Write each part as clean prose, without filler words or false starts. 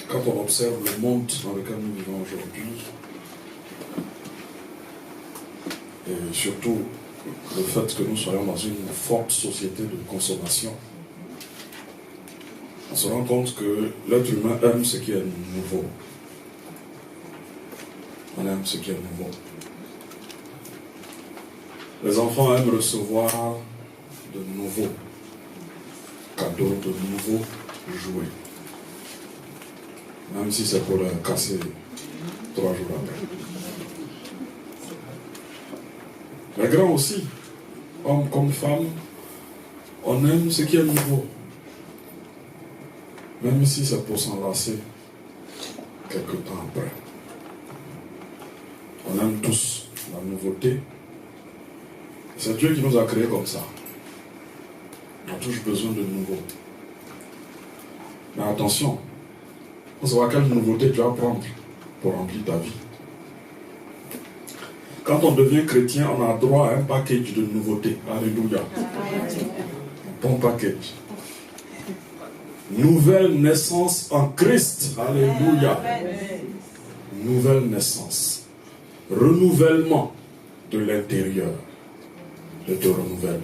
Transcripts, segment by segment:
Quand on observe le monde dans lequel nous vivons aujourd'hui, et surtout le fait que nous soyons dans une forte société de consommation, on se rend compte que l'être humain aime ce qui est nouveau. On aime ce qui est nouveau. Les enfants aiment recevoir de nouveaux cadeaux, de nouveaux jouets. Même si c'est pour leur casser 3 jours après. Les grands aussi, hommes comme femmes, on aime ce qui est nouveau. Même si c'est pour s'enlacer quelque temps après. On aime tous la nouveauté. C'est Dieu qui nous a créés comme ça. On a tous besoin de nouveau. Mais attention, il faut savoir quelle nouveauté tu vas prendre pour remplir ta vie. Quand on devient chrétien, on a droit à un package de nouveautés. Alléluia. Un bon package. Nouvelle naissance en Christ. Alléluia. Nouvelle naissance. Renouvellement de l'intérieur. Je te renouvelle.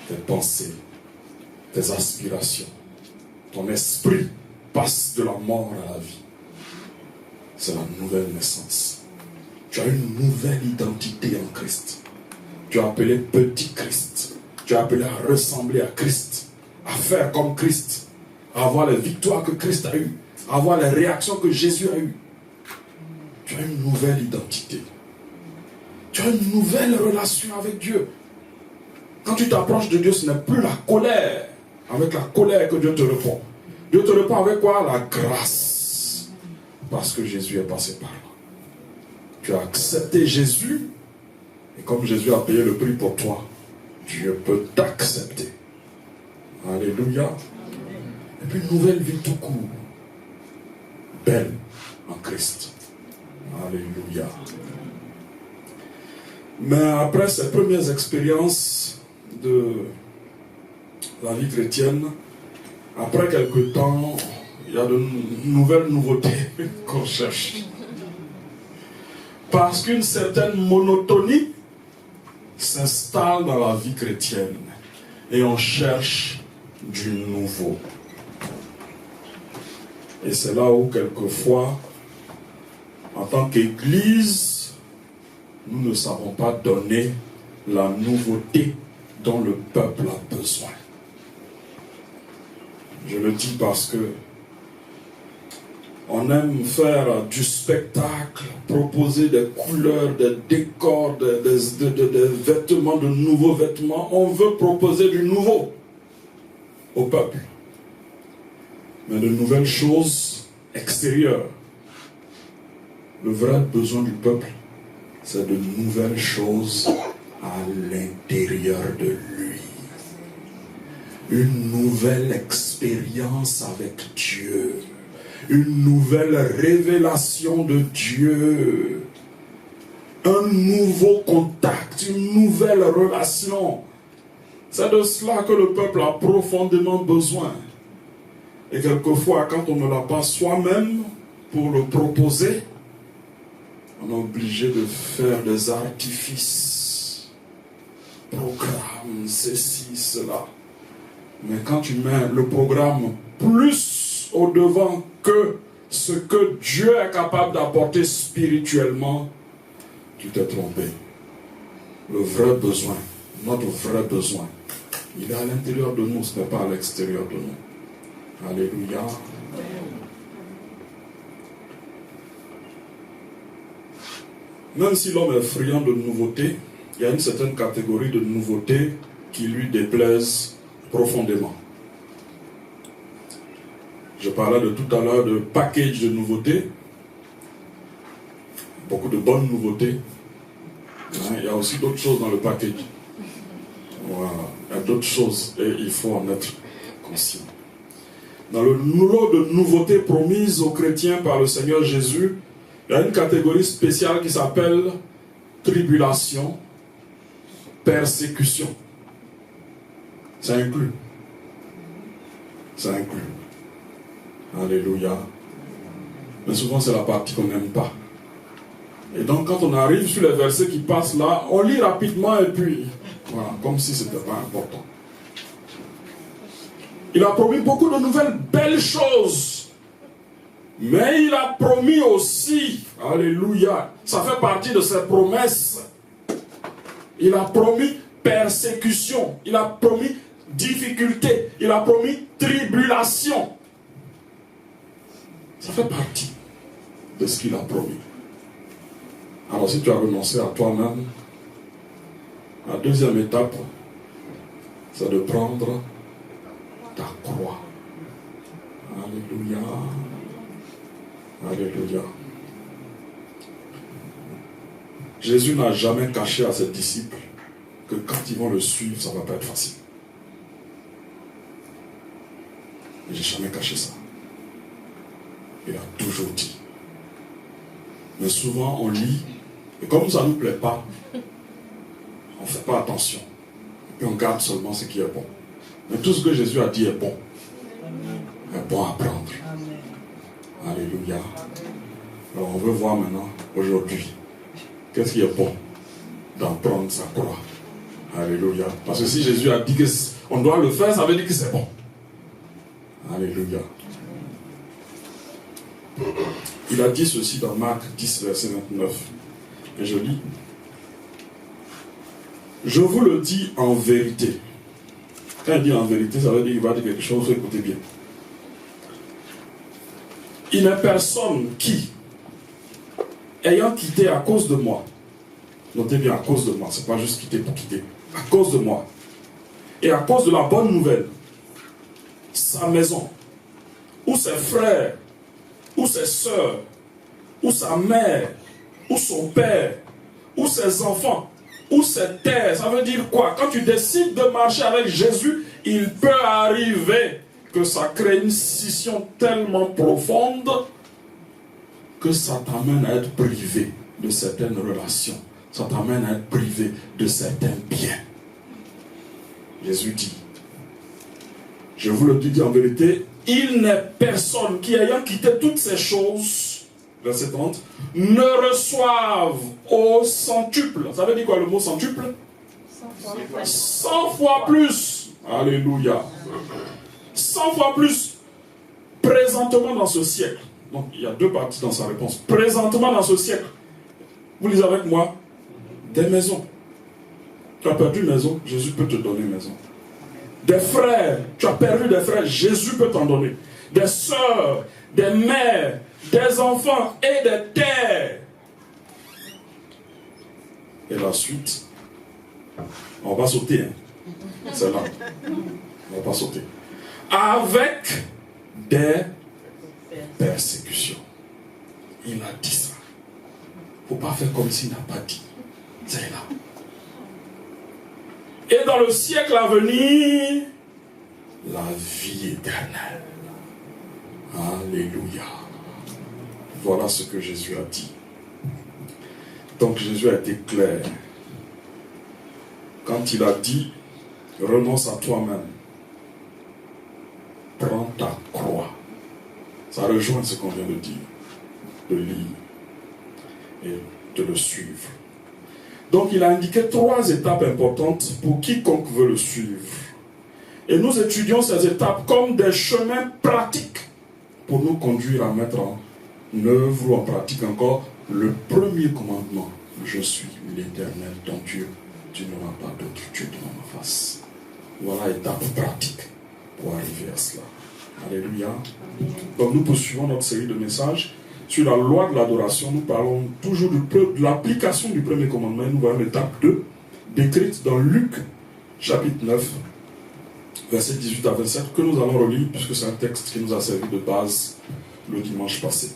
Tes pensées, tes aspirations. Ton esprit passe de la mort à la vie. C'est la nouvelle naissance. Tu as une nouvelle identité en Christ. Tu es appelé petit Christ. Tu es appelé à ressembler à Christ, à faire comme Christ, à avoir les victoires que Christ a eues, à avoir les réactions que Jésus a eues. Tu as une nouvelle identité. Tu as une nouvelle relation avec Dieu. Quand tu t'approches de Dieu, ce n'est plus la colère, avec la colère que Dieu te répond. Dieu te répond avec quoi? La grâce. Parce que Jésus est passé par là. Tu as accepté Jésus, et comme Jésus a payé le prix pour toi, Dieu peut t'accepter. Alléluia. Et puis une nouvelle vie tout court. Belle en Christ. Alléluia. Mais après ces premières expériences de la vie chrétienne, après quelque temps, il y a de nouvelles nouveautés qu'on cherche. Parce qu'une certaine monotonie s'installe dans la vie chrétienne et on cherche du nouveau. Et c'est là où quelquefois, en tant qu'Église, nous ne savons pas donner la nouveauté dont le peuple a besoin. Je le dis parce que on aime faire du spectacle, proposer des couleurs, des décors, des vêtements, de nouveaux vêtements. On veut proposer du nouveau au peuple. Mais de nouvelles choses extérieures. Le vrai besoin du peuple, c'est de nouvelles choses à l'intérieur de lui. Une nouvelle expérience avec Dieu. Une nouvelle révélation de Dieu. Un nouveau contact, une nouvelle relation. C'est de cela que le peuple a profondément besoin. Et quelquefois, quand on ne l'a pas soi-même pour le proposer, on est obligé de faire des artifices, programme, ceci, cela. Mais quand tu mets le programme plus au devant que ce que Dieu est capable d'apporter spirituellement, tu t'es trompé. Le vrai besoin, notre vrai besoin, il est à l'intérieur de nous, ce n'est pas à l'extérieur de nous. Alléluia. Même si l'homme est friand de nouveautés, il y a une certaine catégorie de nouveautés qui lui déplaisent profondément. Je parlais de tout à l'heure de package de nouveautés. Beaucoup de bonnes nouveautés. Il y a aussi d'autres choses dans le package. Voilà. Il y a d'autres choses et il faut en être conscient. Dans le lot de nouveautés promises aux chrétiens par le Seigneur Jésus, il y a une catégorie spéciale qui s'appelle tribulation, persécution. Ça inclut. Ça inclut. Alléluia. Mais souvent, c'est la partie qu'on n'aime pas. Et donc, quand on arrive sur les versets qui passent là, on lit rapidement et puis, voilà, comme si ce n'était pas important. Il a promis beaucoup de nouvelles belles choses. Mais il a promis aussi, alléluia, ça fait partie de ses promesses. Il a promis persécution, il a promis difficulté, il a promis tribulation. Ça fait partie de ce qu'il a promis. Alors si tu as renoncé à toi-même, la deuxième étape, c'est de prendre ta croix. Alléluia. Alléluia. Jésus n'a jamais caché à ses disciples que quand ils vont le suivre, ça ne va pas être facile. Il n'a jamais caché ça. Il a toujours dit. Mais souvent on lit, et comme ça ne nous plaît pas, on ne fait pas attention. Et puis on garde seulement ce qui est bon. Mais tout ce que Jésus a dit est bon. Est bon à prendre. Alléluia. Alors on veut voir maintenant, aujourd'hui, qu'est-ce qui est bon d'en prendre sa croix. Alléluia. Parce que si Jésus a dit qu'on doit le faire, ça veut dire que c'est bon. Alléluia. Il a dit ceci dans Marc 10, verset 29. Et je lis. Je vous le dis en vérité. Quand il dit en vérité, ça veut dire qu'il va dire quelque chose, écoutez bien. Il n'est personne qui, ayant quitté à cause de moi, notez bien à cause de moi, c'est pas juste quitter pour quitter, à cause de moi, et à cause de la bonne nouvelle, sa maison, ou ses frères, ou ses soeurs, ou sa mère, ou son père, ou ses enfants, ou ses terres, ça veut dire quoi? Quand tu décides de marcher avec Jésus, il peut arriver que ça crée une scission tellement profonde que ça t'amène à être privé de certaines relations. Ça t'amène à être privé de certains biens. Jésus dit, je vous le dis en vérité, il n'est personne qui ayant quitté toutes ces choses, verset 30, ne reçoive au centuple. Ça veut dire quoi le mot centuple? 100 fois plus. Alléluia. 100 fois plus présentement dans ce siècle. Donc il y a deux parties dans sa réponse. Présentement dans ce siècle. Vous lisez avec moi. Des maisons. Tu as perdu une maison, Jésus peut te donner une maison. Des frères, tu as perdu des frères, Jésus peut t'en donner. Des sœurs, des mères, des enfants et des terres. Et la suite, on va sauter. Hein. C'est là. On va pas sauter. Avec des persécutions. Il a dit ça. Il ne faut pas faire comme s'il n'a pas dit. C'est là. Et dans le siècle à venir, la vie éternelle. Alléluia. Voilà ce que Jésus a dit. Donc Jésus a été clair. Quand il a dit, renonce à toi-même. Prends ta croix. Ça rejoint ce qu'on vient de dire, de lire et de le suivre. Donc il a indiqué 3 étapes importantes pour quiconque veut le suivre. Et nous étudions ces étapes comme des chemins pratiques pour nous conduire à mettre en œuvre ou en pratique encore le premier commandement. Je suis l'Éternel, ton Dieu. Tu n'auras pas d'autre Dieu devant ma face. Voilà l'étape pratique pour arriver à cela. Alléluia. Donc nous poursuivons notre série de messages sur la loi de l'adoration. Nous parlons toujours de l'application du premier commandement. Nous voyons l'étape 2, décrite dans Luc, chapitre 9, versets 18 à 27, que nous allons relire, puisque c'est un texte qui nous a servi de base le dimanche passé.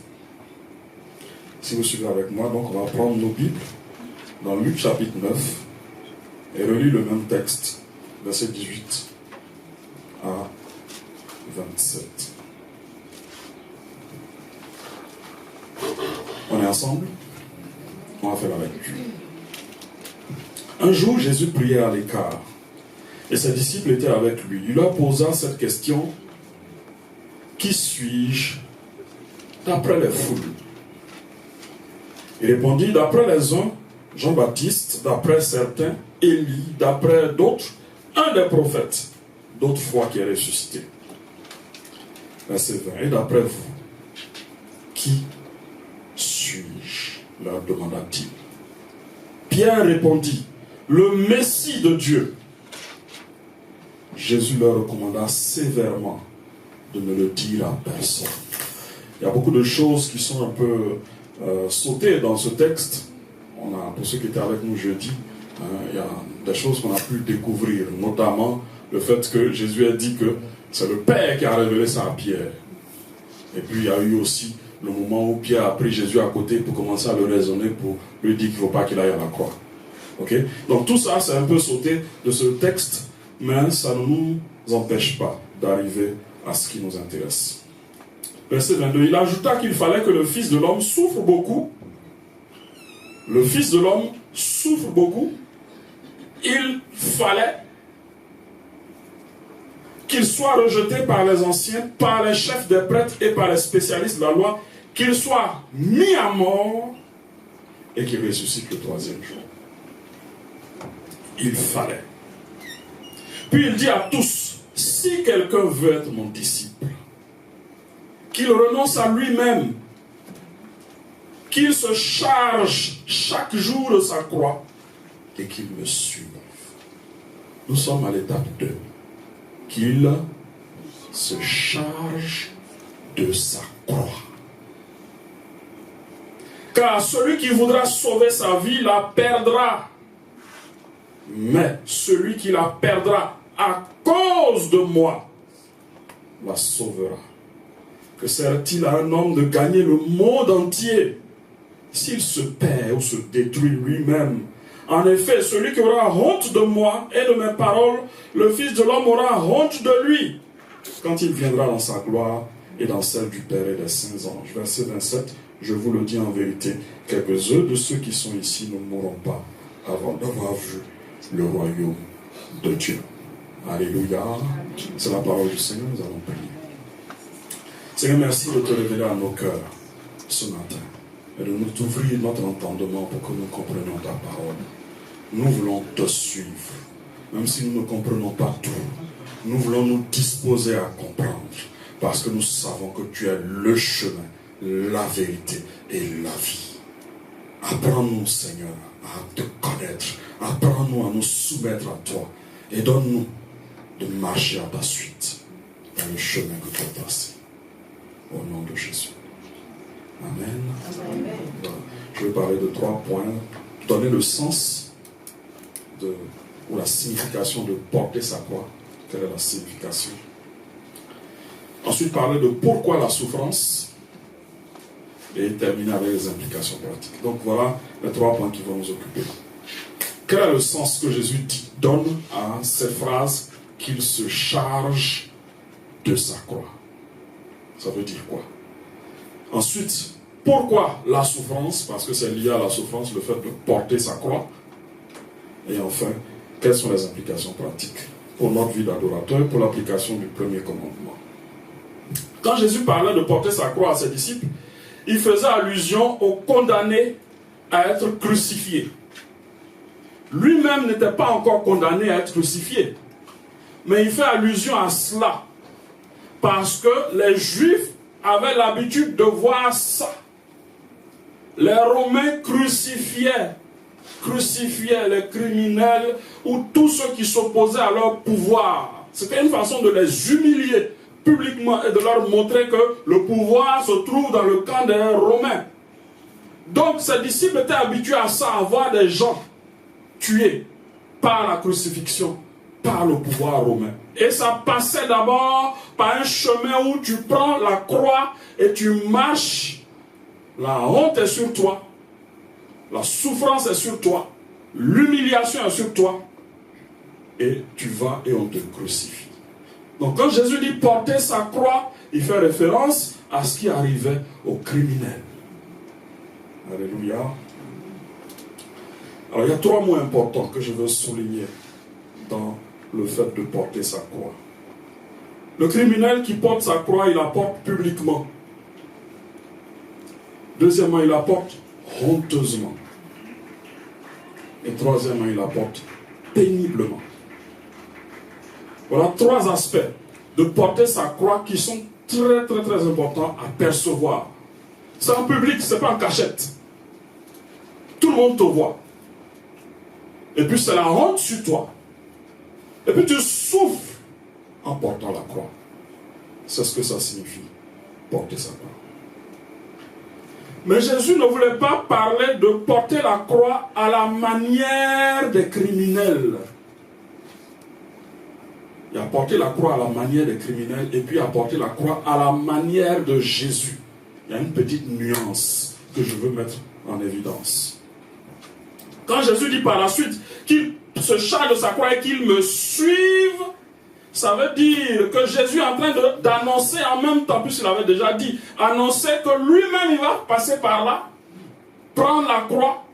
Si vous suivez avec moi, donc on va prendre nos Bibles dans Luc, chapitre 9, et relire le même texte, versets 18 à 27. On est ensemble? On va faire la lecture. Un jour, Jésus priait à l'écart, et ses disciples étaient avec lui. Il leur posa cette question: qui suis-je d'après les foules? Il répondit, d'après les uns, Jean-Baptiste, d'après certains, Élie, d'après d'autres, un des prophètes, d'autres fois qui est ressuscité. Verset 20. Et d'après vous, qui suis-je? Leur demanda-t-il. Pierre répondit, le Messie de Dieu. Jésus leur recommanda sévèrement de ne le dire à personne. Il y a beaucoup de choses qui sont un peu sautées dans ce texte. Pour ceux qui étaient avec nous jeudi, il y a des choses qu'on a pu découvrir, notamment le fait que Jésus a dit que c'est le Père qui a révélé ça à Pierre. Et puis il y a eu aussi le moment où Pierre a pris Jésus à côté pour commencer à le raisonner, pour lui dire qu'il ne faut pas qu'il aille à la croix. Okay? Donc tout ça, c'est un peu sauté de ce texte, mais ça ne nous empêche pas d'arriver à ce qui nous intéresse. Verset 22, il ajouta qu'il fallait que le Fils de l'homme souffre beaucoup. Le Fils de l'homme souffre beaucoup. Il fallait qu'il soit rejeté par les anciens, par les chefs des prêtres et par les spécialistes de la loi, qu'il soit mis à mort et qu'il ressuscite le troisième jour. Il fallait. Puis il dit à tous, si quelqu'un veut être mon disciple, qu'il renonce à lui-même, qu'il se charge chaque jour de sa croix et qu'il me suive. Nous sommes à l'étape 2. Qu'il se charge de sa croix. Car celui qui voudra sauver sa vie la perdra. Mais celui qui la perdra à cause de moi la sauvera. Que sert-il à un homme de gagner le monde entier s'il se perd ou se détruit lui-même? En effet, celui qui aura honte de moi et de mes paroles, le Fils de l'homme aura honte de lui quand il viendra dans sa gloire et dans celle du Père et des saints anges. Verset 27, je vous le dis en vérité, quelques-uns de ceux qui sont ici ne mourront pas avant d'avoir vu le royaume de Dieu. Alléluia. C'est la parole du Seigneur, nous allons prier. Seigneur, merci de te révéler à nos cœurs ce matin et de nous ouvrir notre entendement pour que nous comprenions ta parole. Nous voulons te suivre, même si nous ne comprenons pas tout. Nous voulons nous disposer à comprendre, parce que nous savons que tu es le chemin, la vérité et la vie. Apprends-nous, Seigneur, à te connaître. Apprends-nous à nous soumettre à toi. Et donne-nous de marcher à ta suite, dans le chemin que tu as tracé. Au nom de Jésus. Amen. Amen. Je vais parler de 3 points. Donner le sens ou la signification de porter sa croix. Quelle est la signification? Ensuite, parler de pourquoi la souffrance. Et terminer avec les implications pratiques. Donc voilà les 3 points qui vont nous occuper. Quel est le sens que Jésus donne à cette phrase qu'il se charge de sa croix? Ça veut dire quoi? Ensuite, pourquoi la souffrance? Parce que c'est lié à la souffrance, le fait de porter sa croix. Et enfin, quelles sont les implications pratiques pour notre vie d'adorateur et pour l'application du premier commandement? Quand Jésus parlait de porter sa croix à ses disciples, il faisait allusion aux condamnés à être crucifiés. Lui-même n'était pas encore condamné à être crucifié. Mais il fait allusion à cela. Parce que les Juifs avaient l'habitude de voir ça. Les Romains crucifiaient les criminels ou tous ceux qui s'opposaient à leur pouvoir. C'était une façon de les humilier publiquement et de leur montrer que le pouvoir se trouve dans le camp des Romains. Donc ces disciples étaient habitués à ça, à voir des gens tués par la crucifixion, par le pouvoir romain. Et ça passait d'abord par un chemin où tu prends la croix et tu marches. La honte est sur toi. La souffrance est sur toi. L'humiliation est sur toi. Et tu vas et on te crucifie. Donc quand Jésus dit porter sa croix, il fait référence à ce qui arrivait aux criminels. Alléluia. Alors il y a 3 mots importants que je veux souligner dans le fait de porter sa croix. Le criminel qui porte sa croix, il la porte publiquement. Deuxièmement, il la porte honteusement. Et troisièmement, il la porte péniblement. Voilà 3 aspects de porter sa croix qui sont très très très importants à percevoir. C'est en public, ce n'est pas en cachette. Tout le monde te voit. Et puis c'est la honte sur toi. Et puis tu souffres en portant la croix. C'est ce que ça signifie, porter sa croix. Mais Jésus ne voulait pas parler de porter la croix à la manière des criminels. Il a porté la croix à la manière des criminels et puis il a porté la croix à la manière de Jésus. Il y a une petite nuance que je veux mettre en évidence. Quand Jésus dit par la suite qu'il se charge de sa croix et qu'il me suive, ça veut dire que Jésus est en train d'annoncer en même temps, puisqu'il avait déjà dit, annoncer que lui-même il va passer par là, prendre la croix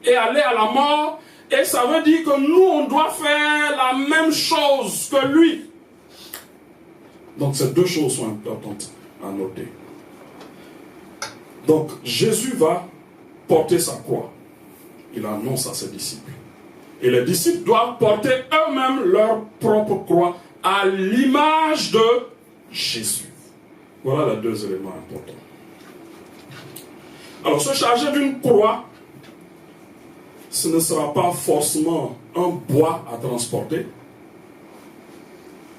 et aller à la mort. Et ça veut dire que nous, on doit faire la même chose que lui. Donc ces 2 choses sont importantes à noter. Donc Jésus va porter sa croix. Il annonce à ses disciples. Et les disciples doivent porter eux-mêmes leur propre croix à l'image de Jésus. Voilà les 2 éléments importants. Alors, se charger d'une croix, ce ne sera pas forcément un bois à transporter.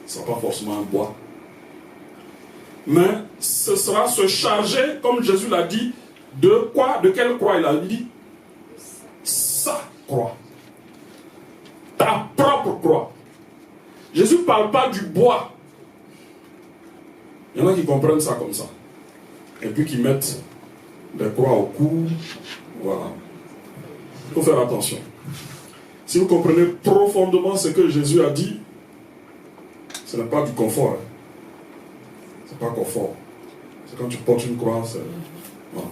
Ce ne sera pas forcément un bois. Mais ce sera se charger, comme Jésus l'a dit, de quoi? De quelle croix il a dit? Sa croix. Ta propre croix. Jésus ne parle pas du bois. Il y en a qui comprennent ça comme ça. Et puis qui mettent des croix au cou. Voilà. Il faut faire attention. Si vous comprenez profondément ce que Jésus a dit, ce n'est pas du confort. Hein. Ce n'est pas confort. C'est quand tu portes une croix, c'est voilà.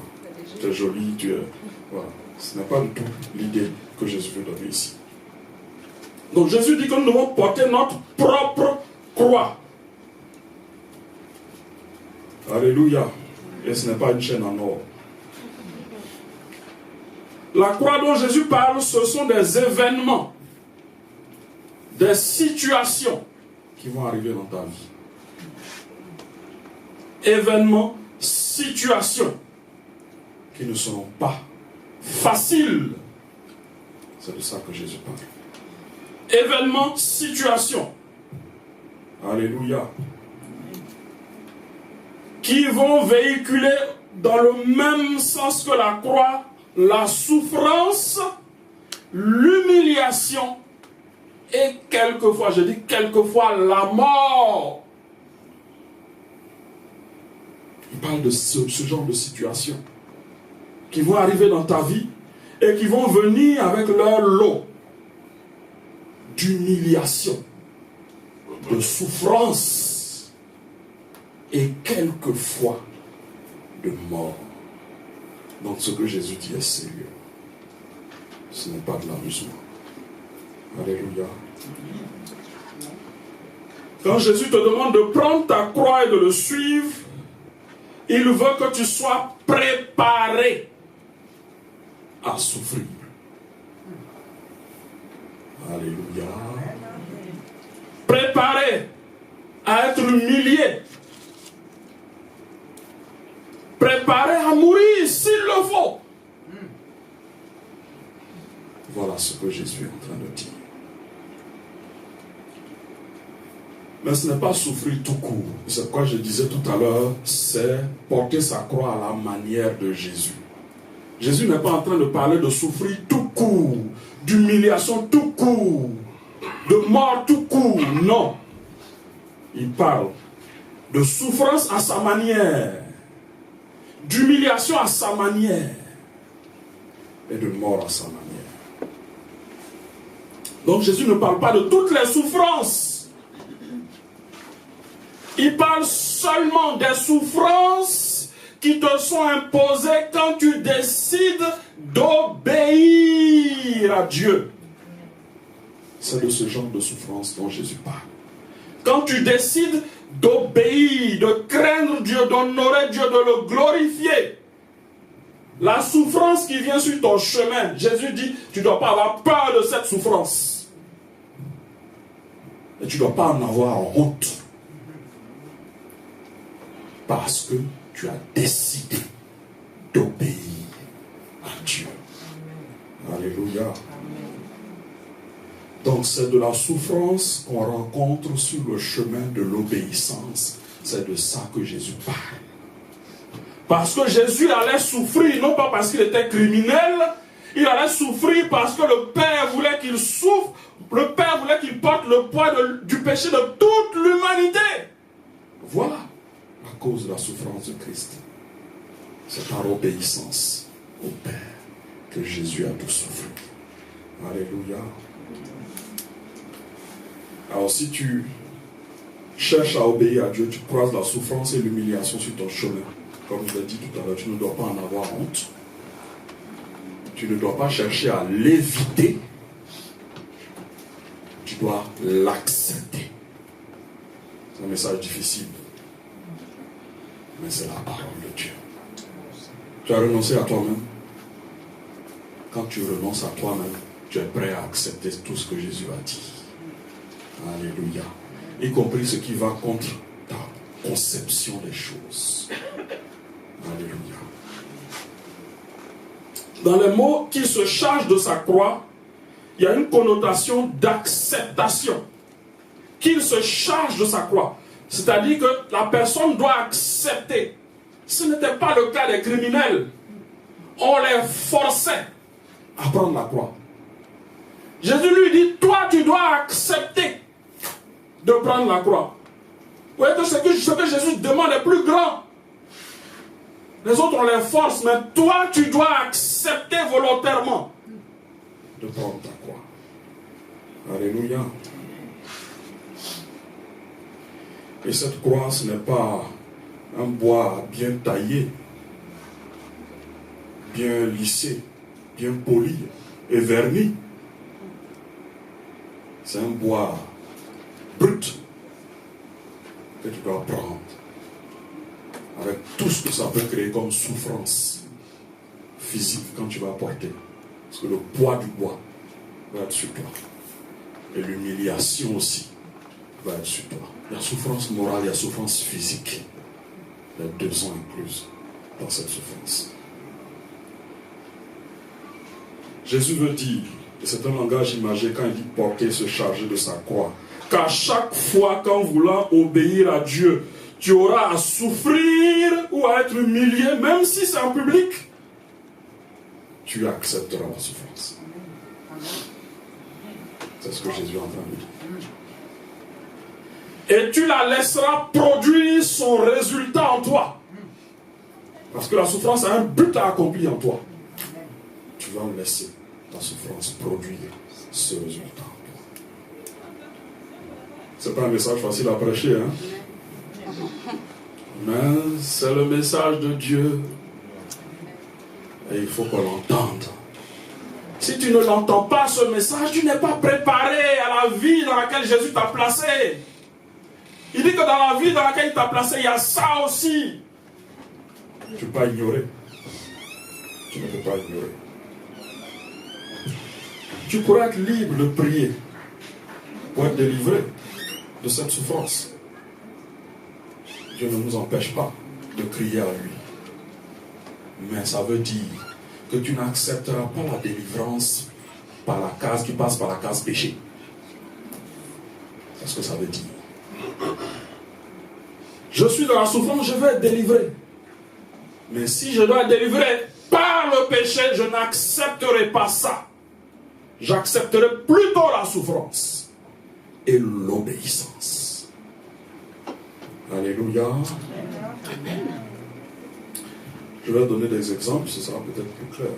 Tu es joli, tu es... Voilà. Ce n'est pas du tout l'idée que Jésus veut donner ici. Donc Jésus dit que nous devons porter notre propre croix. Alléluia. Et ce n'est pas une chaîne en or. La croix dont Jésus parle, ce sont des événements, des situations qui vont arriver dans ta vie. Événements, situations qui ne seront pas faciles. C'est de ça que Jésus parle. Événements, situations. Alléluia. Qui vont véhiculer dans le même sens que la croix, la souffrance, l'humiliation et quelquefois, je dis quelquefois, la mort. Il parle de ce genre de situation qui vont arriver dans ta vie et qui vont venir avec leur lot d'humiliation, de souffrance et quelquefois de mort. Donc ce que Jésus dit est sérieux. Ce n'est pas de l'amusement. Alléluia. Quand Jésus te demande de prendre ta croix et de le suivre, il veut que tu sois préparé à souffrir. Alléluia. Préparé à être humilié. Préparé à mourir s'il le faut. Voilà ce que Jésus est en train de dire. Mais ce n'est pas souffrir tout court. C'est quoi je disais tout à l'heure, c'est porter sa croix à la manière de Jésus. Jésus n'est pas en train de parler de souffrir tout court, d'humiliation tout court, de mort tout court. Non. Il parle de souffrance à sa manière, d'humiliation à sa manière et de mort à sa manière. Donc Jésus ne parle pas de toutes les souffrances. Il parle seulement des souffrances qui te sont imposées quand tu décides d'obéir à Dieu. C'est de ce genre de souffrance dont Jésus parle. quand tu décides d'obéir, de craindre Dieu, d'honorer Dieu, de le glorifier, la souffrance qui vient sur ton chemin, Jésus dit, tu ne dois pas avoir peur de cette souffrance. Et tu ne dois pas en avoir honte. Parce que tu as décidé d'obéir à Dieu. Alléluia. Donc c'est de la souffrance qu'on rencontre sur le chemin de l'obéissance. C'est de ça que Jésus parle. Parce que Jésus allait souffrir, non pas parce qu'il était criminel, il allait souffrir parce que le Père voulait qu'il souffre, le Père voulait qu'il porte le poids du péché de toute l'humanité. Voilà la cause de la souffrance de Christ. C'est par obéissance au Père que Jésus a tout souffert. Alléluia. Alors si tu cherches à obéir à Dieu, tu croises la souffrance et l'humiliation sur ton chemin. Comme je l'ai dit tout à l'heure, tu ne dois pas en avoir honte. Tu ne dois pas chercher à l'éviter. Tu dois l'accepter. C'est un message difficile. Mais c'est la parole de Dieu. Tu as renoncé à toi-même. Quand tu renonces à toi-même, tu es prêt à accepter tout ce que Jésus a dit. Alléluia. Y compris ce qui va contre ta conception des choses. Alléluia. Dans les mots qu'il se charge de sa croix, il y a une connotation d'acceptation. Qu'il se charge de sa croix. C'est-à-dire que la personne doit accepter. Ce n'était pas le cas des criminels. On les forçait à prendre la croix. Jésus lui dit, toi tu dois accepter de prendre la croix. Vous voyez que ce que Jésus demande est plus grand. Les autres on les force, mais toi tu dois accepter volontairement de prendre ta croix. Alléluia. Et cette croix, ce n'est pas un bois bien taillé, bien lissé, bien poli et verni. C'est un bois brut que tu dois prendre avec tout ce que ça peut créer comme souffrance physique quand tu vas porter. Parce que le poids du bois va être sur toi. Et l'humiliation aussi va être sur toi. Il y a souffrance morale, il y a souffrance physique. Les deux sont incluses dans cette souffrance. Jésus veut dire, et c'est un langage imagé quand il dit porter, se charger de sa croix, qu'à chaque fois qu'en voulant obéir à Dieu, tu auras à souffrir ou à être humilié, même si c'est en public, tu accepteras la souffrance. C'est ce que Jésus est en train de dire. Et tu la laisseras produire son résultat en toi. Parce que la souffrance a un but à accomplir en toi. Tu vas laisser ta souffrance produire ce résultat en toi. C'est pas un message facile à prêcher, hein? Mais c'est le message de Dieu. Et il faut qu'on l'entende. Si tu ne l'entends pas, ce message, tu n'es pas préparé à la vie dans laquelle Jésus t'a placé. Il dit que dans la vie dans laquelle il t'a placé, il y a ça aussi. Tu ne peux pas ignorer. Tu ne peux pas ignorer. Tu pourrais être libre de prier pour être délivré de cette souffrance. Dieu ne nous empêche pas de crier à lui. Mais ça veut dire que tu n'accepteras pas la délivrance par la case qui passe par la case péché. C'est ce que ça veut dire. Je suis dans la souffrance, je veux être délivré. Mais si je dois être délivré par le péché, je n'accepterai pas ça. J'accepterai plutôt la souffrance et l'obéissance. Alléluia. Je vais donner des exemples, ce sera peut-être plus clair.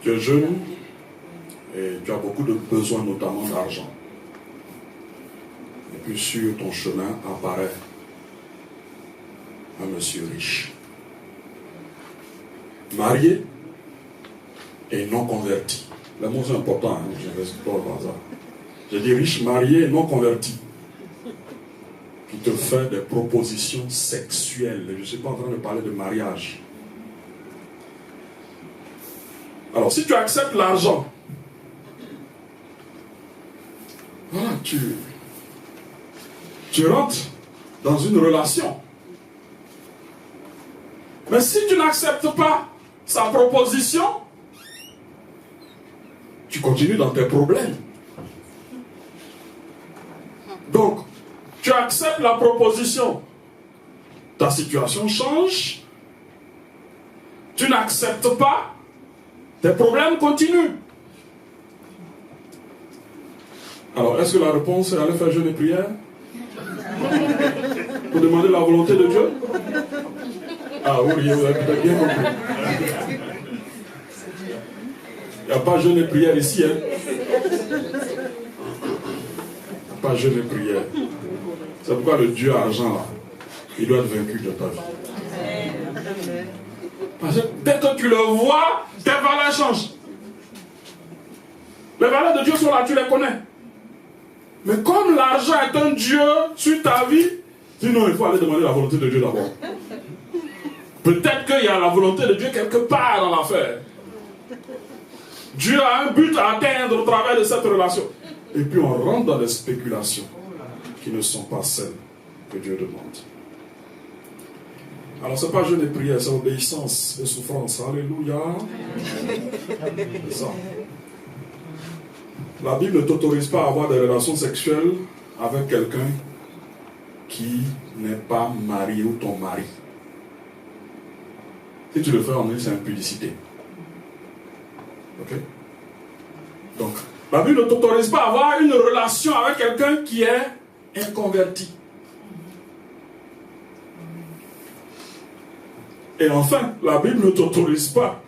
Tu es jeune et tu as beaucoup de besoins, notamment d'argent. Et puis sur ton chemin apparaît un monsieur riche, marié et non converti. Les mots sont importants, je ne reste pas au hasard. Je dis riche, marié, non converti, qui te fait des propositions sexuelles. Je ne suis pas en train de parler de mariage. Alors, si tu acceptes l'argent, voilà, tu rentres dans une relation. Mais si tu n'acceptes pas sa proposition, tu continues dans tes problèmes. Donc, tu acceptes la proposition, ta situation change. Tu n'acceptes pas, tes problèmes continuent. Alors, est-ce que la réponse est aller faire jeûne et prière pour demander la volonté de Dieu? Ah oui, vous avez bien compris. Il n'y a pas jeûne et prière ici. Hein? Pas jeûne et prière. C'est pourquoi le Dieu argent, là, il doit être vaincu de ta vie. Parce que dès que tu le vois, tes valeurs changent. Les valeurs de Dieu sont là, tu les connais. Mais comme l'argent est un Dieu sur ta vie, sinon il faut aller demander la volonté de Dieu d'abord. Peut-être qu'il y a la volonté de Dieu quelque part dans l'affaire. Dieu a un but à atteindre au travers de cette relation. Et puis on rentre dans des spéculations qui ne sont pas celles que Dieu demande. Alors ce n'est pas jeûne et prière, c'est obéissance et souffrance. Alléluia. C'est ça. La Bible ne t'autorise pas à avoir des relations sexuelles avec quelqu'un qui n'est pas marié ou ton mari. Si tu le fais, on dit c'est impudicité. Ok? Donc, la Bible ne t'autorise pas à avoir une relation avec quelqu'un qui est inconverti. Et enfin, la Bible ne t'autorise pas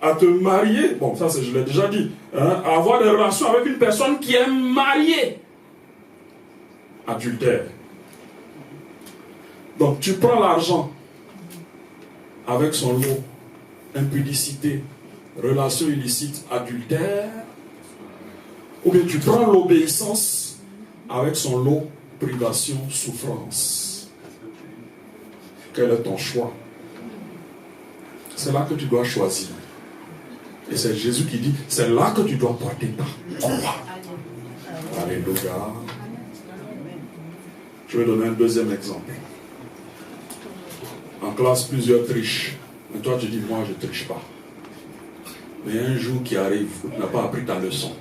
à te marier, bon ça je l'ai déjà dit, hein, à avoir des relations avec une personne qui est mariée. Adultère. Donc tu prends l'argent avec son lot, impudicité, relation illicite, adultère, ou bien tu prends l'obéissance avec son lot, privation, souffrance. Quel est ton choix? C'est là que tu dois choisir. Et c'est Jésus qui dit, c'est là que tu dois porter ta croix. Alléluia. Je vais donner un deuxième exemple. En classe, plusieurs trichent. Mais toi, tu dis, moi, je ne triche pas. Mais un jour qui arrive, tu n'as pas appris ta leçon.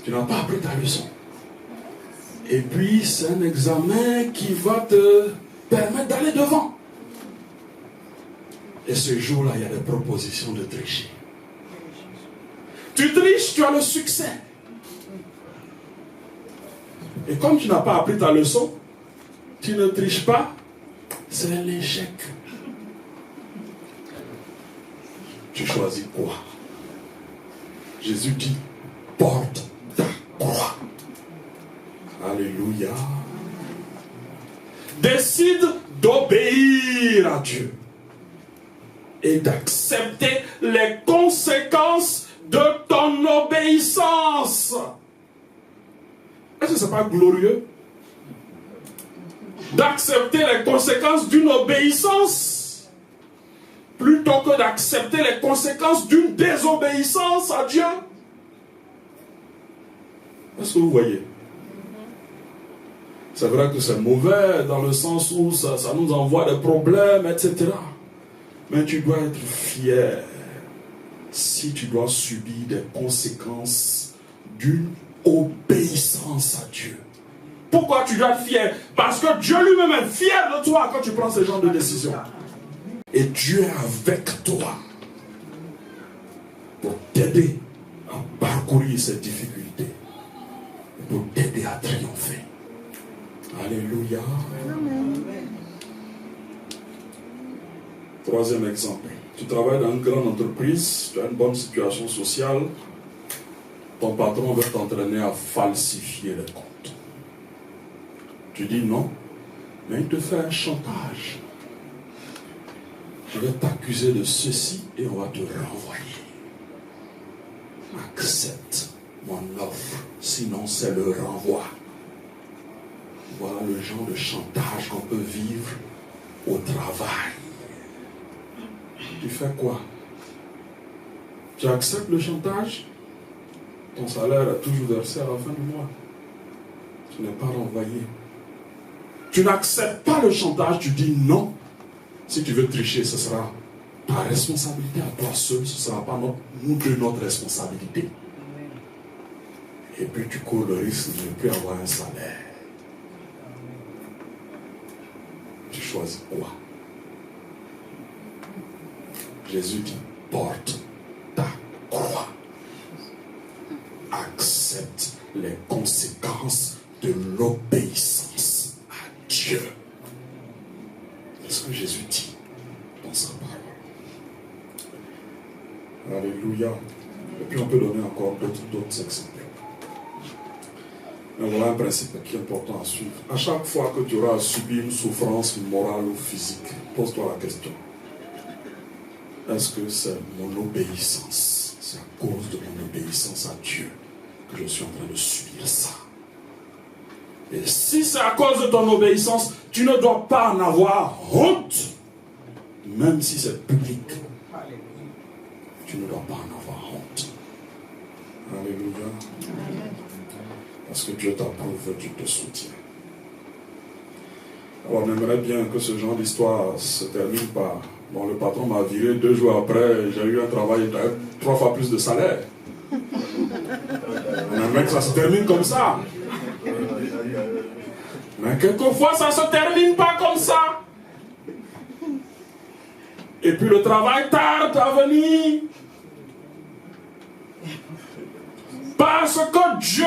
Tu n'as pas appris ta leçon. Et puis, c'est un examen qui va te permettre d'aller devant. Et ce jour-là, il y a des propositions de tricher. Tu triches, tu as le succès. Et comme tu n'as pas appris ta leçon, tu ne triches pas, c'est l'échec. Tu choisis quoi? Jésus dit, porte ta croix. Alléluia. Décide d'obéir à Dieu et d'accepter les conséquences de ton obéissance. Est-ce que ce n'est pas glorieux d'accepter les conséquences d'une obéissance plutôt que d'accepter les conséquences d'une désobéissance à Dieu? Est-ce que vous voyez? C'est vrai que c'est mauvais dans le sens où ça nous envoie des problèmes, etc. Mais tu dois être fier si tu dois subir des conséquences d'une obéissance à Dieu. Pourquoi tu dois être fier? Parce que Dieu lui-même est fier de toi quand tu prends ce genre de décision. Et Dieu est avec toi pour t'aider à parcourir ces difficultés et pour t'aider à triompher. Alléluia. Amen. Troisième exemple. Tu travailles dans une grande entreprise, tu as une bonne situation sociale, ton patron veut t'entraîner à falsifier les comptes. Tu dis non, mais il te fait un chantage. Je vais t'accuser de ceci et on va te renvoyer. accepte mon offre, sinon c'est le renvoi. Voilà le genre de chantage qu'on peut vivre au travail. Tu fais quoi? Tu acceptes le chantage? Ton salaire est toujours versé à la fin du mois. Tu n'es pas renvoyé. Tu n'acceptes pas le chantage, tu dis non. Si tu veux tricher, ce sera ta responsabilité à toi seul, ce ne sera pas nous deux notre responsabilité. Et puis tu cours le risque de ne plus avoir un salaire. Tu choisis quoi? Jésus dit, porte ta croix. Accepte les conséquences de l'obéissance à Dieu. C'est ce que Jésus dit dans sa parole. Alléluia. Et puis on peut donner encore d'autres exemples. Mais voilà un principe qui est important à suivre. À chaque fois que tu auras subi une souffrance morale ou physique, pose-toi la question. Est-ce que c'est mon obéissance? C'est à cause de mon obéissance à Dieu que je suis en train de subir ça. Et si c'est à cause de ton obéissance, tu ne dois pas en avoir honte. Même si c'est public. Tu ne dois pas en avoir honte. Alléluia. Parce que Dieu t'approuve, Dieu te soutient. Alors on aimerait bien que ce genre d'histoire se termine par... Bon, le patron m'a viré 2 jours après, j'ai eu un travail de 3 fois plus de salaire. On aimerait que ça se termine comme ça. Mais quelquefois, ça ne se termine pas comme ça. Et puis le travail tarde à venir. Parce que Dieu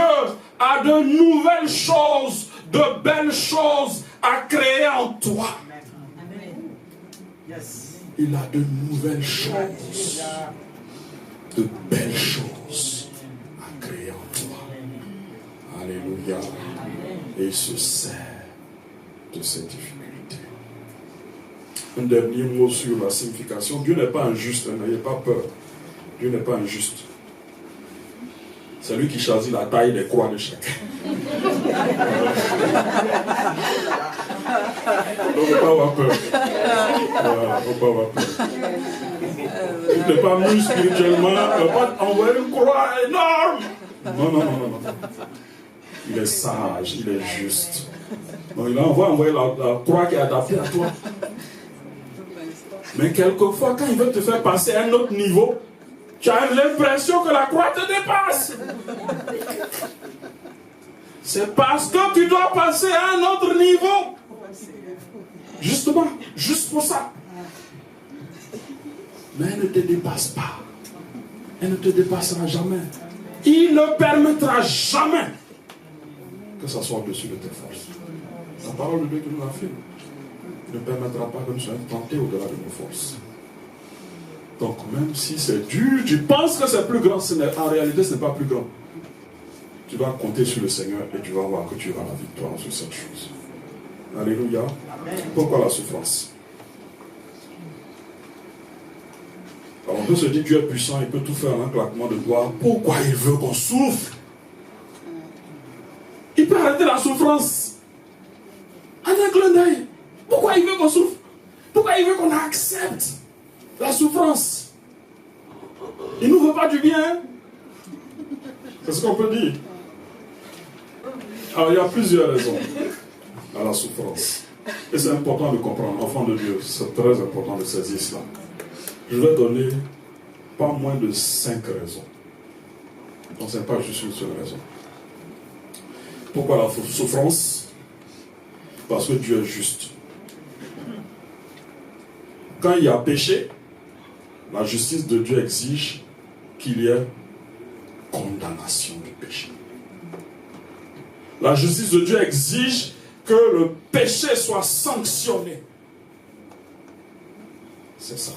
a de nouvelles choses, de belles choses à créer en toi. Il a de nouvelles choses, de belles choses à créer en toi. Alléluia. Et il se sert de ces difficultés. Un dernier mot sur la signification. Dieu n'est pas injuste, n'ayez pas peur. Dieu n'est pas injuste. C'est lui qui choisit la taille des croix de chacun. Donc, il ne faut pas avoir peur. Voilà, il ne faut pas avoir peur. Il n'est pas mis spirituellement, il ne va pas envoyer une croix énorme. Non. Il est sage, il est juste. Donc, il envoie envoyer la croix qui est adaptée à toi. Mais quelquefois, quand il veut te faire passer à un autre niveau, tu as l'impression que la croix te dépasse. C'est parce que tu dois passer à un autre niveau. Justement, juste pour ça. Mais elle ne te dépasse pas. Elle ne te dépassera jamais. Il ne permettra jamais que ça soit au-dessus de tes forces. La parole de Dieu qui nous l'affirme. Il ne permettra pas que nous soyons tentés au-delà de nos forces. Donc même si c'est dur, tu penses que c'est plus grand, en réalité ce n'est pas plus grand. Tu dois compter sur le Seigneur et tu vas voir que tu auras la victoire sur cette chose. Alléluia. Pourquoi la souffrance? Alors on peut se dire Dieu est puissant, il peut tout faire en un claquement de doigts. Pourquoi il veut qu'on souffre? Il peut arrêter la souffrance en un clin d'œil. Pourquoi il veut qu'on souffre? Pourquoi il veut qu'on accepte la souffrance? Il ne nous veut pas du bien. C'est ce qu'on peut dire. Alors il y a plusieurs raisons à la souffrance. Et c'est important de comprendre, enfant de Dieu, c'est très important de saisir cela. Je vais donner pas moins de 5 raisons. Donc ce n'est pas juste une seule raison. Pourquoi la souffrance? Parce que Dieu est juste. Quand il y a péché, la justice de Dieu exige qu'il y ait condamnation du péché. La justice de Dieu exige que le péché soit sanctionné. C'est ça.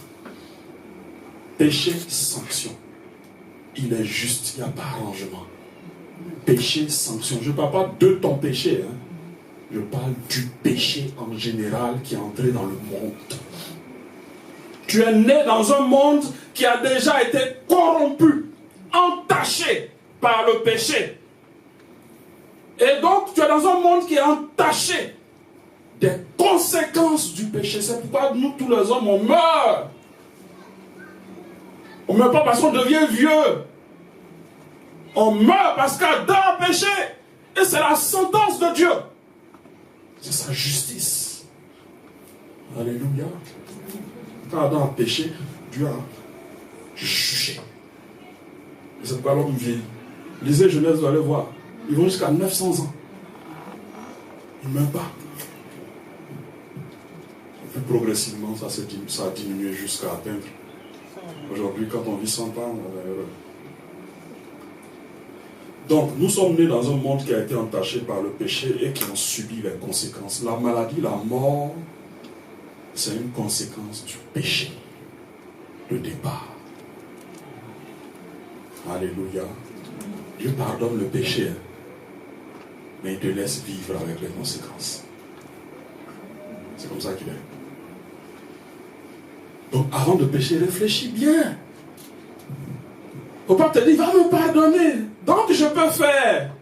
Péché, sanction. Il est juste, il n'y a pas arrangement. Péché, sanction. Je ne parle pas de ton péché. Hein. Je parle du péché en général qui est entré dans le monde. Tu es né dans un monde qui a déjà été corrompu, entaché entaché par le péché. Et donc, tu es dans un monde qui est entaché des conséquences du péché. C'est pourquoi nous, tous les hommes, on meurt. On ne meurt pas parce qu'on devient vieux. On meurt parce qu'Adam a péché. Et c'est la sentence de Dieu. C'est sa justice. Alléluia. Quand Adam a péché, Dieu a jugé. Et c'est pourquoi l'homme vieillit. Lisez Genèse, vous allez voir. Ils vont jusqu'à 900 ans. Ils ne meurent pas. Et puis progressivement, ça a diminué jusqu'à atteindre. Aujourd'hui, quand on vit 100 ans, on est heureux. Donc, nous sommes nés dans un monde qui a été entaché par le péché et qui ont subi les conséquences. La maladie, la mort, c'est une conséquence du péché. Le départ. Alléluia. Dieu pardonne le péché, mais il te laisse vivre avec les conséquences. C'est comme ça qu'il est. Donc, avant de pécher, réfléchis bien. Faut pas te dire, il va me pardonner. Donc, je peux faire.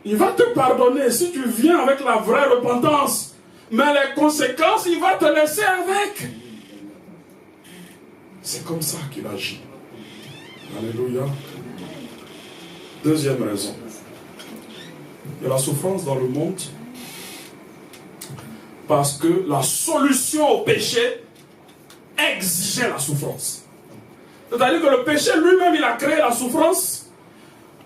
Il va te pardonner si tu viens avec la vraie repentance. Mais les conséquences, il va te laisser avec. C'est comme ça qu'il agit. Alléluia. Deuxième raison. Il y a la souffrance dans le monde parce que la solution au péché exigeait la souffrance. C'est-à-dire que le péché lui-même, il a créé la souffrance,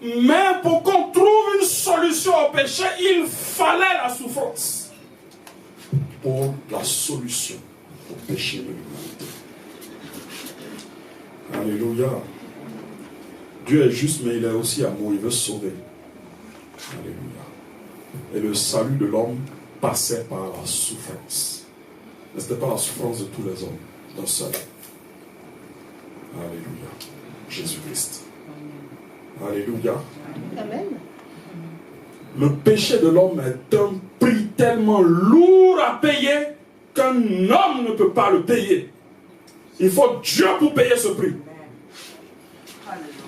mais pour qu'on trouve une solution au péché, il fallait la souffrance pour la solution au péché de l'humanité. Alléluia. Dieu est juste, mais il est aussi amour, il veut sauver. Alléluia. Et le salut de l'homme passait par la souffrance. Mais ce n'était pas la souffrance de tous les hommes, d'un seul. Alléluia. Jésus-Christ. Alléluia. Amen. Le péché de l'homme est un prix tellement lourd à payer qu'un homme ne peut pas le payer. Il faut Dieu pour payer ce prix.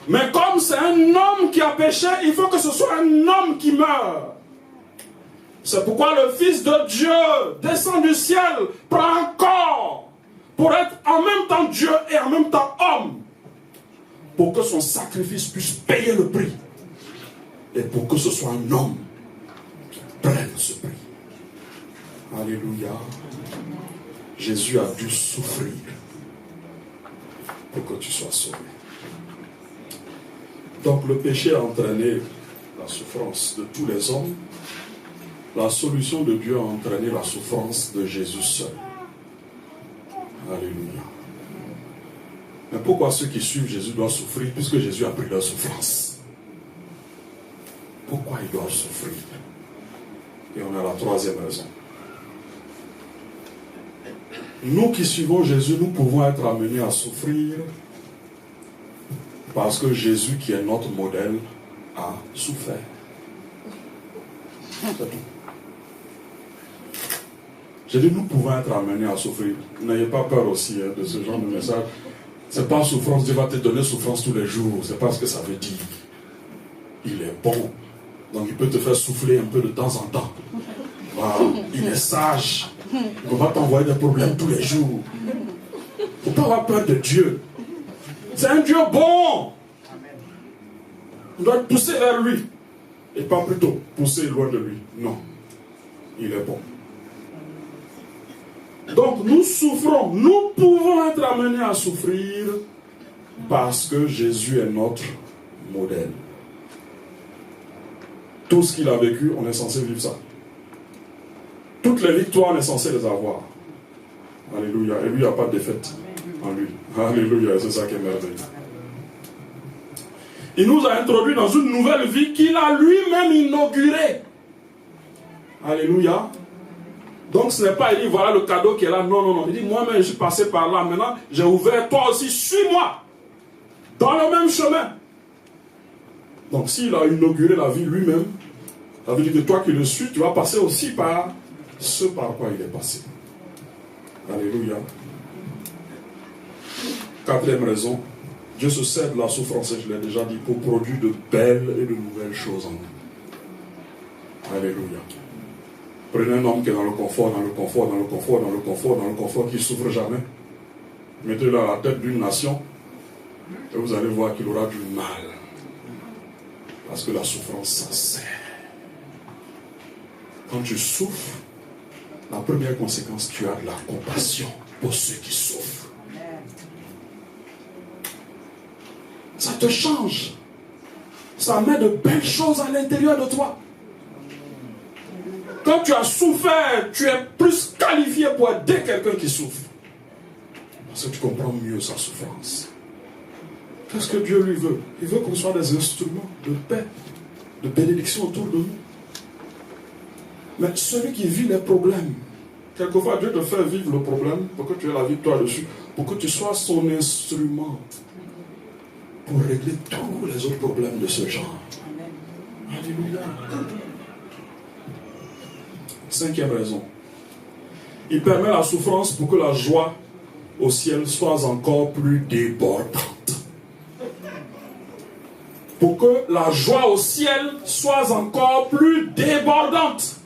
Mais comme c'est un homme qui a péché, il faut que ce soit un homme qui meurt. C'est pourquoi le Fils de Dieu descend du ciel, prend un corps pour être en même temps Dieu et en même temps homme, pour que son sacrifice puisse payer le prix et pour que ce soit un homme qui prenne ce prix. Alléluia. Jésus a dû souffrir pour que tu sois sauvé. Donc le péché a entraîné la souffrance de tous les hommes. La solution de Dieu a entraîné la souffrance de Jésus seul. Alléluia. Mais pourquoi ceux qui suivent Jésus doivent souffrir puisque Jésus a pris leur souffrance? Pourquoi ils doivent souffrir? Et on a la troisième raison. Nous qui suivons Jésus, nous pouvons être amenés à souffrir parce que Jésus, qui est notre modèle, a souffert. C'est tout. J'ai dit, nous pouvons être amenés à souffrir. N'ayez pas peur aussi de ce genre de message. C'est pas souffrance, Dieu va te donner souffrance tous les jours. C'est pas ce que ça veut dire. Il est bon. Donc il peut te faire souffler un peu de temps en temps. Voilà. Il est sage. Il ne va pas t'envoyer des problèmes tous les jours. Il ne faut pas avoir peur de Dieu. C'est un Dieu bon. On doit être poussé vers lui. Et pas plutôt pousser loin de lui. Non. Il est bon. Donc nous souffrons. Nous pouvons être amenés à souffrir parce que Jésus est notre modèle. Tout ce qu'il a vécu, on est censé vivre ça. Toutes les victoires, on est censé les avoir. Alléluia. Et lui, il n'y a pas de défaite en lui. Alléluia. C'est ça qui est merveilleux. Il nous a introduits dans une nouvelle vie qu'il a lui-même inaugurée. Alléluia. Donc ce n'est pas, il dit, voilà le cadeau qui est là. Non, non, non. Il dit, moi-même, je suis passé par là. Maintenant, j'ai ouvert, toi aussi, suis-moi. Dans le même chemin. Donc s'il a inauguré la vie lui-même, ça veut dire que toi qui le suis, tu vas passer aussi par ce par quoi il est passé. Alléluia. Quatrième raison, Dieu se sert de la souffrance, et je l'ai déjà dit, pour produire de belles et de nouvelles choses en nous. Alléluia. Prenez un homme qui est dans le confort, qui ne souffre jamais. Mettez-le à la tête d'une nation, et vous allez voir qu'il aura du mal. Parce que la souffrance, ça sert. Quand tu souffres, la première conséquence, tu as de la compassion pour ceux qui souffrent. Ça te change. Ça met de belles choses à l'intérieur de toi. Quand tu as souffert, tu es plus qualifié pour aider quelqu'un qui souffre. Parce que tu comprends mieux sa souffrance. Qu'est-ce que Dieu lui veut? Il veut qu'on soit des instruments de paix, de bénédiction autour de nous. Mais celui qui vit les problèmes, quelquefois Dieu te fait vivre le problème pour que tu aies la victoire dessus, pour que tu sois son instrument pour régler tous les autres problèmes de ce genre. Alléluia. Cinquième raison. Il permet la souffrance pour que la joie au ciel soit encore plus débordante. Pour que la joie au ciel soit encore plus débordante.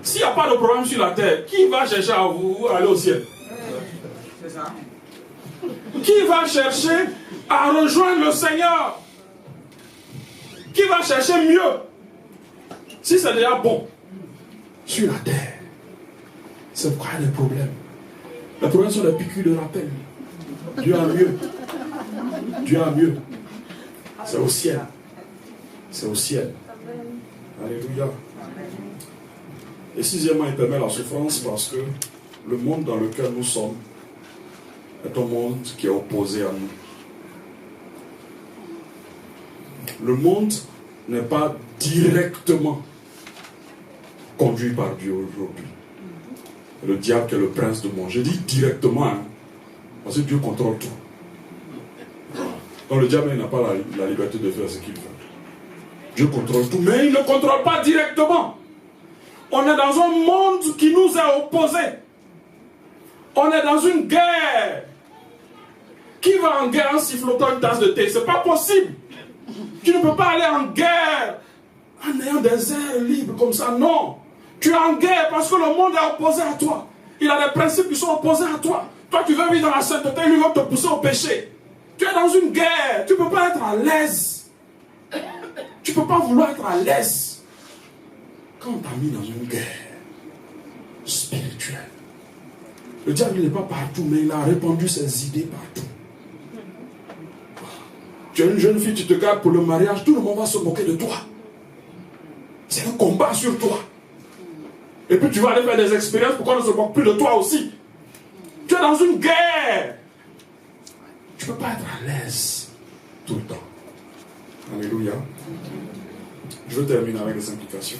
S'il n'y a pas de problème sur la terre, qui va chercher à vous aller au ciel? C'est ça. Qui va chercher à rejoindre le Seigneur? Qui va chercher mieux? Si c'est déjà bon sur la terre, c'est pourquoi il y a des problèmes. Les problèmes sont des piqûres de rappel. Dieu a mieux. Dieu a mieux. C'est au ciel. C'est au ciel. Alléluia. Et sixièmement, il permet la souffrance parce que le monde dans lequel nous sommes est un monde qui est opposé à nous. Le monde n'est pas directement conduit par Dieu aujourd'hui. Le diable qui est le prince de monde. Je dis directement, hein, parce que Dieu contrôle tout. Donc le diable n'a pas la liberté de faire ce qu'il veut. Dieu contrôle tout, mais il ne contrôle pas directement. On est dans un monde qui nous est opposé. On est dans une guerre. Qui va en guerre en sifflotant une tasse de thé? C'est pas possible. Tu ne peux pas aller en guerre en ayant des airs libres comme ça. Non. Tu es en guerre parce que le monde est opposé à toi. Il a des principes qui sont opposés à toi. Toi, tu veux vivre dans la sainteté, lui va te pousser au péché. Tu es dans une guerre. Tu ne peux pas être à l'aise. Tu ne peux pas vouloir être à l'aise. Quand on t'a mis dans une guerre spirituelle, le diable n'est pas partout, mais il a répandu ses idées partout. Tu es une jeune fille, tu te gardes pour le mariage, tout le monde va se moquer de toi. C'est un combat sur toi. Et puis tu vas aller faire des expériences pour qu'on ne se moque plus de toi aussi. Tu es dans une guerre. Tu ne peux pas être à l'aise tout le temps. Alléluia. Je veux terminer avec les implications.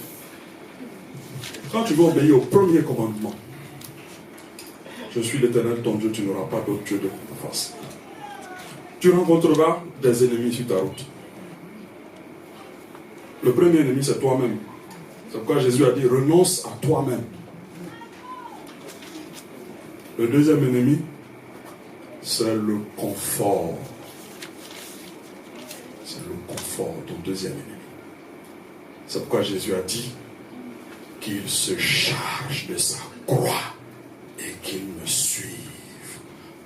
Quand tu veux obéir au premier commandement, je suis l'Éternel ton Dieu, tu n'auras pas d'autre Dieu de ta face. Tu rencontreras des ennemis sur ta route. Le premier ennemi, c'est toi-même. C'est pourquoi Jésus a dit, renonce à toi-même. Le deuxième ennemi, c'est le confort. C'est le confort, ton deuxième ennemi. C'est pourquoi Jésus a dit qu'il se charge de sa croix et qu'il me suive.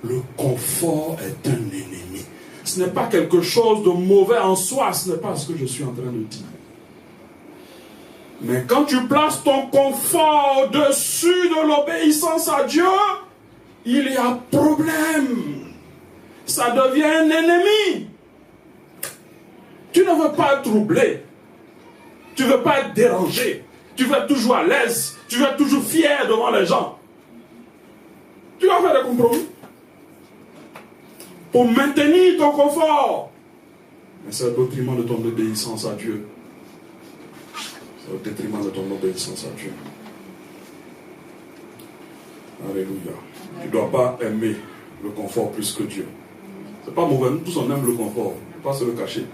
Le confort est un ennemi. Ce n'est pas quelque chose de mauvais en soi, ce n'est pas ce que je suis en train de dire. Mais quand tu places ton confort au-dessus de l'obéissance à Dieu, il y a problème. Ça devient un ennemi. Tu ne veux pas être troublé. Tu ne veux pas être dérangé. Tu veux être toujours à l'aise. Tu veux être toujours fier devant les gens. Tu vas faire des compromis pour maintenir ton confort. Mais c'est au détriment de ton obéissance à Dieu. C'est au détriment de ton obéissance à Dieu. Alléluia. Tu ne dois pas aimer le confort plus que Dieu. C'est pas mauvais. Nous tous on aime le confort. Il ne faut pas se le cacher.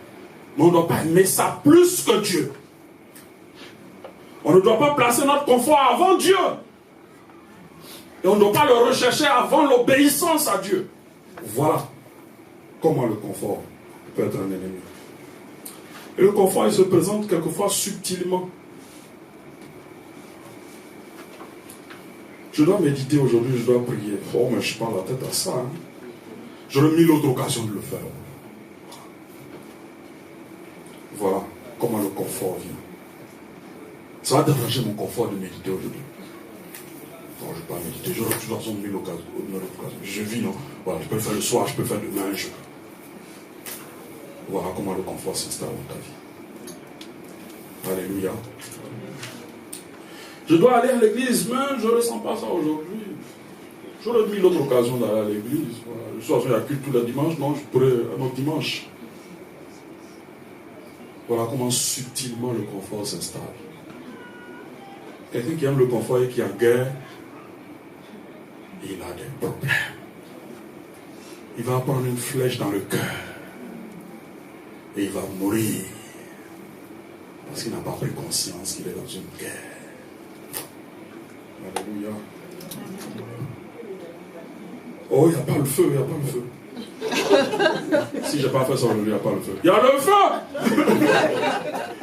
Mais on ne doit pas aimer ça plus que Dieu. On ne doit pas placer notre confort avant Dieu. Et on ne doit pas le rechercher avant l'obéissance à Dieu. Voilà. comment le confort peut être un ennemi. Et le confort, il se présente quelquefois subtilement. Je dois méditer aujourd'hui, je dois prier. Oh, mais je prends la tête à ça. Hein. J'aurais mis l'autre occasion de le faire. Voilà comment le confort vient. Ça va déranger mon confort de méditer aujourd'hui. Non, je ne vais pas méditer. J'aurais de toute façon mis l'occasion. Je vis, non. Voilà, je peux le faire le soir, je peux le faire demain. Voilà comment le confort s'installe dans ta vie. Alléluia. Je dois aller à l'église, mais je ne ressens pas ça aujourd'hui. J'aurais mis l'autre occasion d'aller à l'église. Voilà. Le soir, il y a culte tous les dimanches. Non, je pourrais un autre dimanche. Voilà comment subtilement le confort s'installe. Quelqu'un qui aime le confort et qui a guerre, il a des problèmes. Il va prendre une flèche dans le cœur et il va mourir parce qu'il n'a pas pris conscience qu'il est dans une guerre. Alléluia. Oh, il n'y a pas le feu, il n'y a pas le feu. Si je n'ai pas fait ça aujourd'hui, il n'y a pas le feu. Il y a le feu.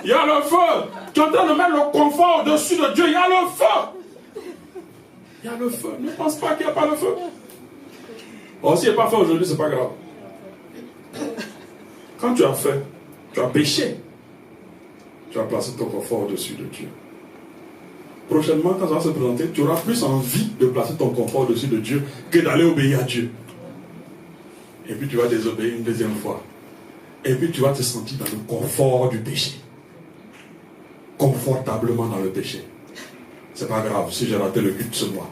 Il y a le feu. Tu es en train de mettre le confort au-dessus de Dieu. Il y a le feu. Il y a le feu. Ne pense pas qu'il n'y a pas le feu. Oh, si il n'est pas fait aujourd'hui, ce n'est pas grave. Quand tu as fait, tu as péché. Tu as placé ton confort au-dessus de Dieu. Prochainement, quand ça va se présenter, tu auras plus envie de placer ton confort au-dessus de Dieu que d'aller obéir à Dieu. Et puis tu vas désobéir une deuxième fois. Et puis tu vas te sentir dans le confort du péché. Confortablement dans le péché. C'est pas grave si j'ai raté le culte ce mois.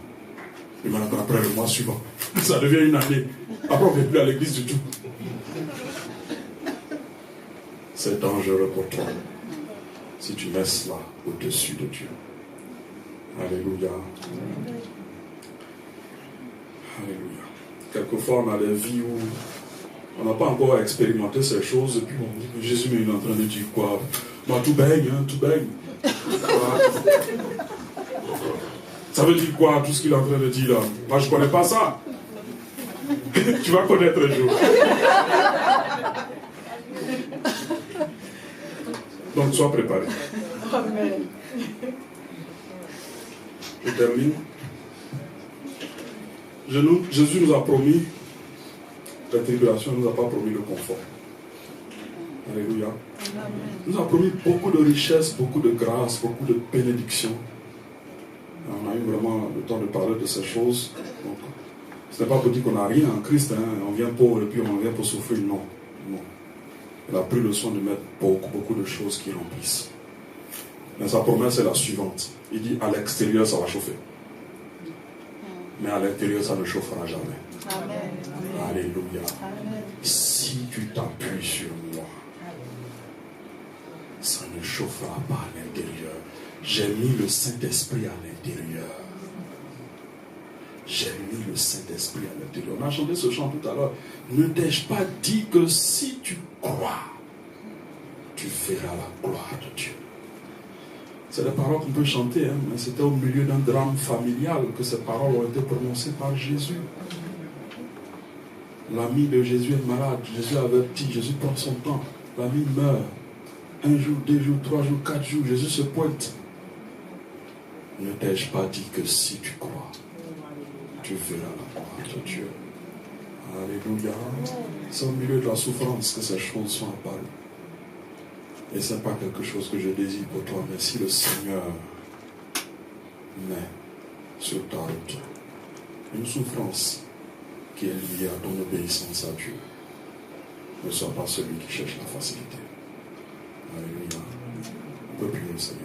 Il m'en attend après le mois suivant. Ça devient une année. Après on ne va plus à l'église du tout. C'est dangereux pour toi. Si tu mets cela au-dessus de Dieu. Alléluia. Alléluia. Quelquefois, on a des vies où on n'a pas encore expérimenté ces choses, et puis on dit que Jésus est en train de dire quoi? Moi, tout baigne, hein, tout baigne. Ça veut dire quoi, tout ce qu'il est en train de dire là? Moi, je ne connais pas ça. Tu vas connaître un jour. Donc, sois préparé. Amen. Je termine. Jésus nous a promis la tribulation, il ne nous a pas promis le confort. Alléluia. Il nous a promis beaucoup de richesses, beaucoup de grâce, beaucoup de bénédictions. On a eu vraiment le temps de parler de ces choses. Donc, ce n'est pas pour dire qu'on n'a rien en Christ, hein. On vient pauvre et puis on vient pour souffrir. Non, non. Il a pris le soin de mettre beaucoup de choses qui remplissent. Mais sa promesse est la suivante. Il dit à l'extérieur ça va chauffer. Mais à l'intérieur ça ne chauffera jamais. Amen. Alléluia. Amen. Si tu t'appuies sur moi, ça ne chauffera pas à l'intérieur. J'ai mis le Saint-Esprit à l'intérieur. J'ai mis le Saint-Esprit à l'intérieur. On a chanté ce chant tout à l'heure. Ne t'ai-je pas dit que si tu crois, tu verras la gloire de Dieu. C'est des paroles qu'on peut chanter, hein, mais c'était au milieu d'un drame familial que ces paroles ont été prononcées par Jésus. L'ami de Jésus est malade. Jésus avertit, Jésus prend son temps. L'ami meurt. 1 jour, 2 jours, 3 jours, 4 jours, Jésus se pointe. Ne t'ai-je pas dit que si tu crois, tu verras la gloire de Dieu. Alléluia. C'est au milieu de la souffrance que ces choses sont apparues. Et ce n'est pas quelque chose que je désire pour toi, mais si le Seigneur met sur ta route une souffrance qui est liée à ton obéissance à Dieu, ne sois pas celui qui cherche la facilité. Alléluia. On peut prier le Seigneur.